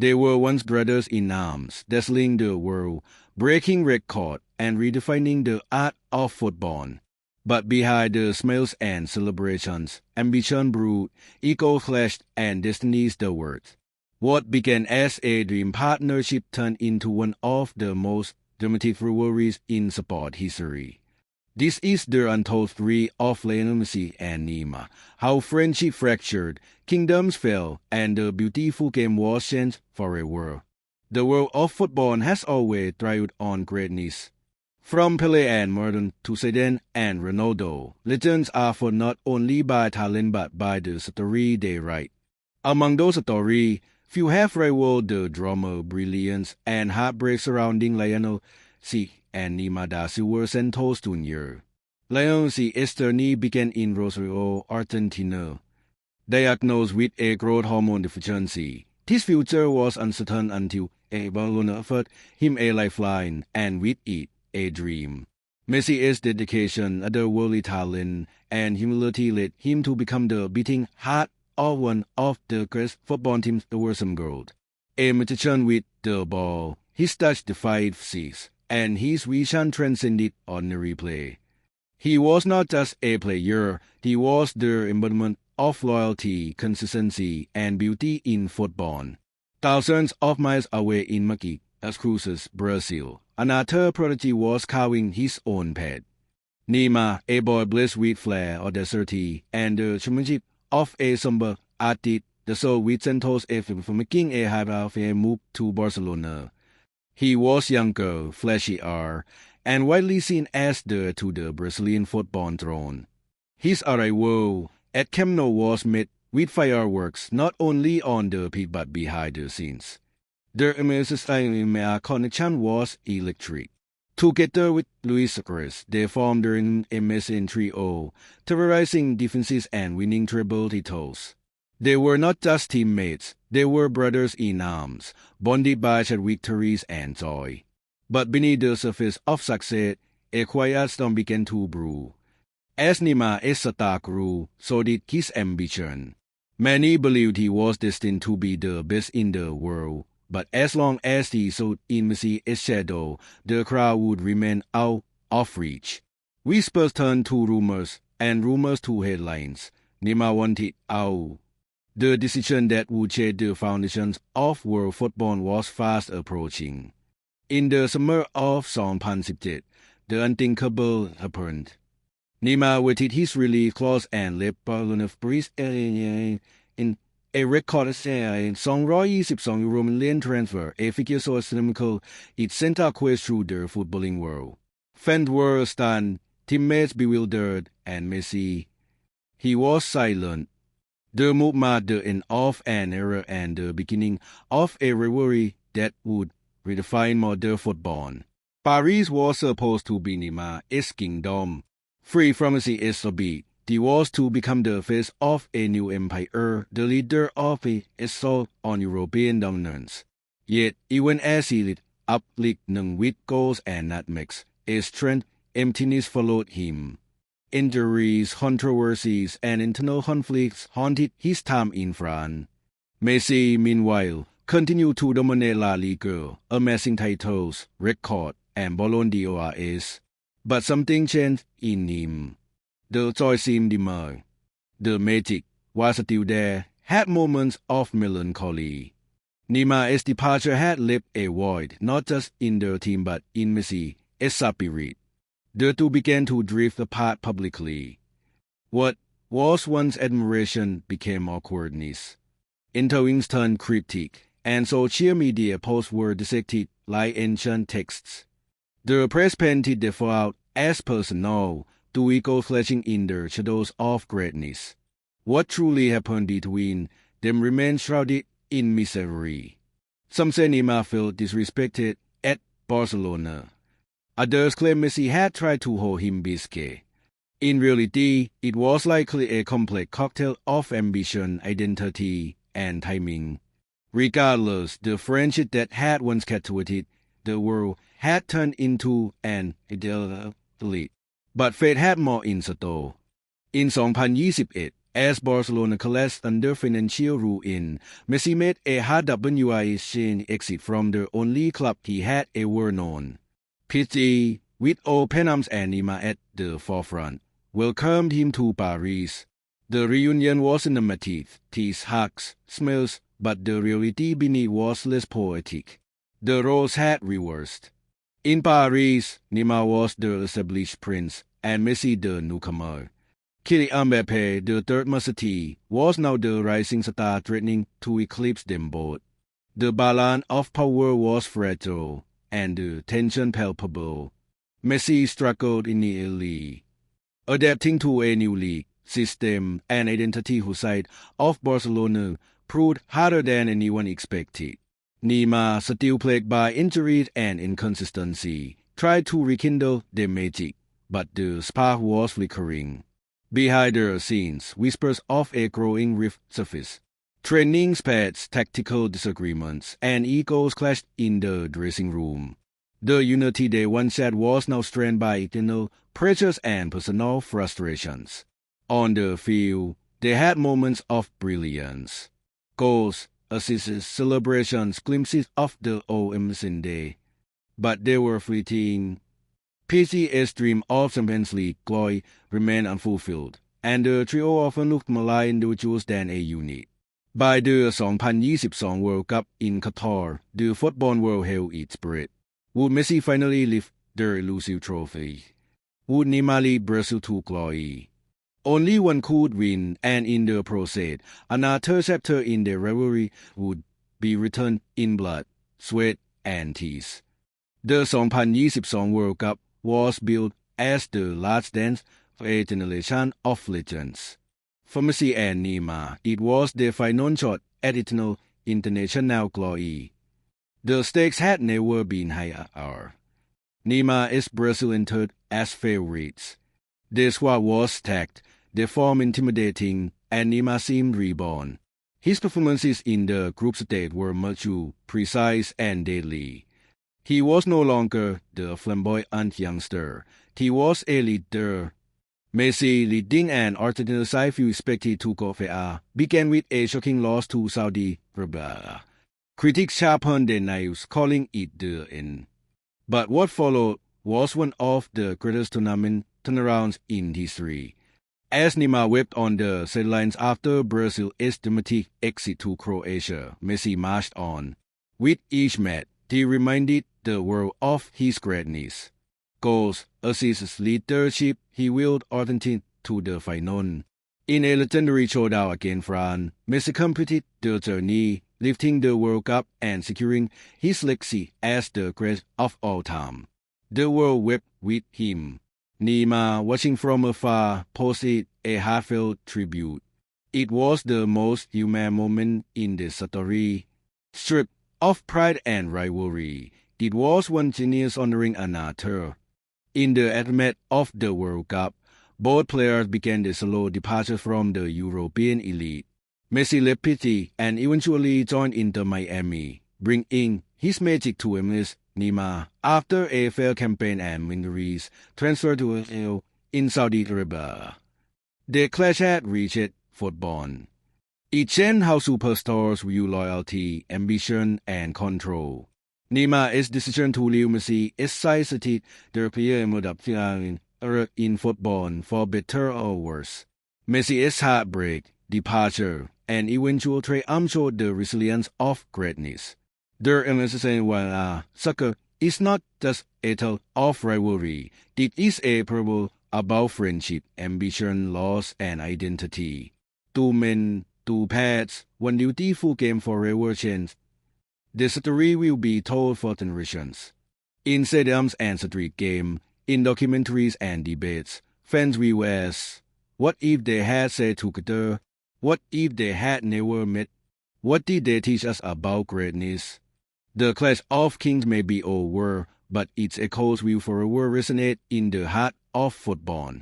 They were once brothers in arms, dazzling the world, breaking records, and redefining the art of football. But behind the smiles and celebrations, ambition brewed, ego clashed, and destinies diverged. What began as a dream partnership turned into one of the most dramatic rivalries in sport history. This is the untold story of Lionel Messi and Neymar, how friendship fractured, kingdoms fell, and the beautiful game was changed forever. The world of football has always thrived on greatness. From Pelé and Maradona to Zidane and Ronaldo, legends are formed not only by talent but by the story they write. Among those stories, few have rivaled the drama, brilliance, and heartbreak surrounding Lionel Messi and Neymar da Silva Santos Jr. Lionel Messi's journey began in Rosario, Argentina. Diagnosed with a growth hormone deficiency, his future was uncertain until a Barcelona offered him a lifeline, and with it, a dream. Messi's dedication, otherworldly talent, and humility led him to become the beating heart of one of the greatest football teams the world world. A magician with the ball, his touch defied physics, and his vision transcended ordinary play. He was not just a player, he was the embodiment of loyalty, consistency, and beauty in football. Thousands of miles away in Maki, Las Cruces, Brazil, another prodigy was carving his own path. Neymar, a boy blessed with flair, audacity, and the championship of a somber artist, the soul with Santos FM for making a high-profile move to Barcelona. He was younger, flashier, and widely seen as the heir to the Brazilian football throne. His arrival at Camp Nou was met with fireworks not only on the pitch but behind the scenes. Their Messi connection was electric. Together with Luis Suarez, they formed an amazing trio, terrorizing defenses and winning treble titles. They were not just teammates, they were brothers in arms, bonded by shared victories and joy. But beneath the surface of success, a quiet storm began to brew. As Neymar's star grew, so did his ambition. Many believed he was destined to be the best in the world, but as long as he stood in Messi's shadow, the crowd would remain out of reach. Whispers turned to rumors, and rumors to headlines. Neymar wanted out. The decision that would change the foundations of world football was fast approaching. In the summer of 2017, the unthinkable happened. Neymar waited his release clause and left Barcelona in a record €222 million transfer, a figure so astronomical it sent a quest through the footballing world. Fans were stunned, teammates bewildered, and Messi, he was silent. The move marked the end of an era and the beginning of a rivalry that would redefine modern football. Paris was supposed to be Neymar's kingdom. Free from Messi's orbit, he was to become the face of a new empire, the leader of a assault on European dominance. Yet, even as he lit up League One with goals and nutmegs, a strange emptiness followed him. Injuries, controversies, and internal conflicts haunted his time in France. Messi, meanwhile, continued to dominate La Liga, amassing titles, records, and Ballon d'Or. But something changed in him. The joy seemed dimmer. The magic was still there, had moments of melancholy. Neymar's departure had left a void, not just in the team but in Messi's spirit. The two began to drift apart publicly. What was once admiration became awkwardness. Interviews turned cryptic, and social media posts were dissected like ancient texts. The press painted the fallout as personal, two egos flashing in the shadows of greatness. What truly happened between them remained shrouded in misery. Some say Neymar felt disrespected at Barcelona. Others claim Messi had tried to hold him biscuit. In reality, it was likely a complex cocktail of ambition, identity, and timing. Regardless, the friendship that had once captivated the world had turned into an ideal elite. But fate had more in store. In 2021, As Barcelona collapsed under financial ruin, Messi made a hard-won exit from the only club he had ever known. PSG, with open arms and Neymar at the forefront, welcomed him to Paris. The reunion was cinematic, teased hugs, smiles, but the reality beneath was less poetic. The roles had reversed. In Paris, Neymar was the established prince, and Messi the newcomer. Kylian Mbappé, the third musketeer, was now the rising star threatening to eclipse them both. The balance of power was fragile, and the tension palpable. Messi struggled initially, adapting to a new league system and identity whose side of Barcelona proved harder than anyone expected. Neymar, still plagued by injuries and inconsistency, tried to rekindle their magic, but the spark was flickering. Behind the scenes, whispers of a growing rift surfaced. Training spat, tactical disagreements, and egos clashed in the dressing room. The unity they once had was now strained by internal pressures and personal frustrations. On the field, they had moments of brilliance. Goals, assists, celebrations, glimpses of the amazing day. But they were fleeting. PSG's dream of Champions League glory remained unfulfilled, and the trio often looked more like individuals than a unit. By the 2022 World Cup in Qatar, the football world held its breath. Would Messi finally lift the elusive trophy? Would Neymar lead Brazil to glory? Only one could win, and in the process, another chapter in their rivalry would be written in blood, sweat, and tears. The 2022 World Cup was built as the last dance for a generation of legends. For Messi and Neymar, it was their final shot at eternal international glory. The stakes had never been higher. Neymar is Brazil entered as favorites. Their squad was stacked, their form intimidating, and Neymar seemed reborn. His performances in the group stage were mature, precise, and deadly. He was no longer the flamboyant youngster. He was a leader. Messi, leading an Argentina side few expected to go far, began with a shocking loss to Saudi Arabia. Critics sharpened their knives, calling it the end. But what followed was one of the greatest tournament turnarounds in history. As Neymar wept on the sidelines after Brazil's dramatic exit to Croatia, Messi marched on. With each match, he reminded the world of his greatness. Goals, assists, leadership, he willed Argentina to the final. In a legendary showdown against France, Messi completed the journey, lifting the World Cup and securing his legacy as the greatest of all time. The world wept with him. Neymar, watching from afar, posted a heartfelt tribute. It was the most human moment in the story. Stripped of pride and rivalry, it was one genius honoring another. In the aftermath of the World Cup, both players began their slow departure from the European elite. Messi left PSG and eventually joined Inter Miami, bringing his magic to MLS. Neymar, after a failed campaign and injuries, transferred to Al in Saudi Arabia. The clash had reached football. It changed how superstars view loyalty, ambition, and control. Neymar's decision to leave Messi excited the player in football for better or worse. Messi's heartbreak, departure, and eventual triumph showed the resilience of greatness. The MLS soccer is not just a tale of rivalry. It is a parable about friendship, ambition, loss, and identity. Two men, two paths, one beautiful game forever changed. The story will be told for generations. In stadiums and street games, in documentaries and debates, fans will ask, what if they had stayed together? What if they had never met? What did they teach us about greatness? The clash of kings may be over, but its echoes will forever resonate in the heart of football.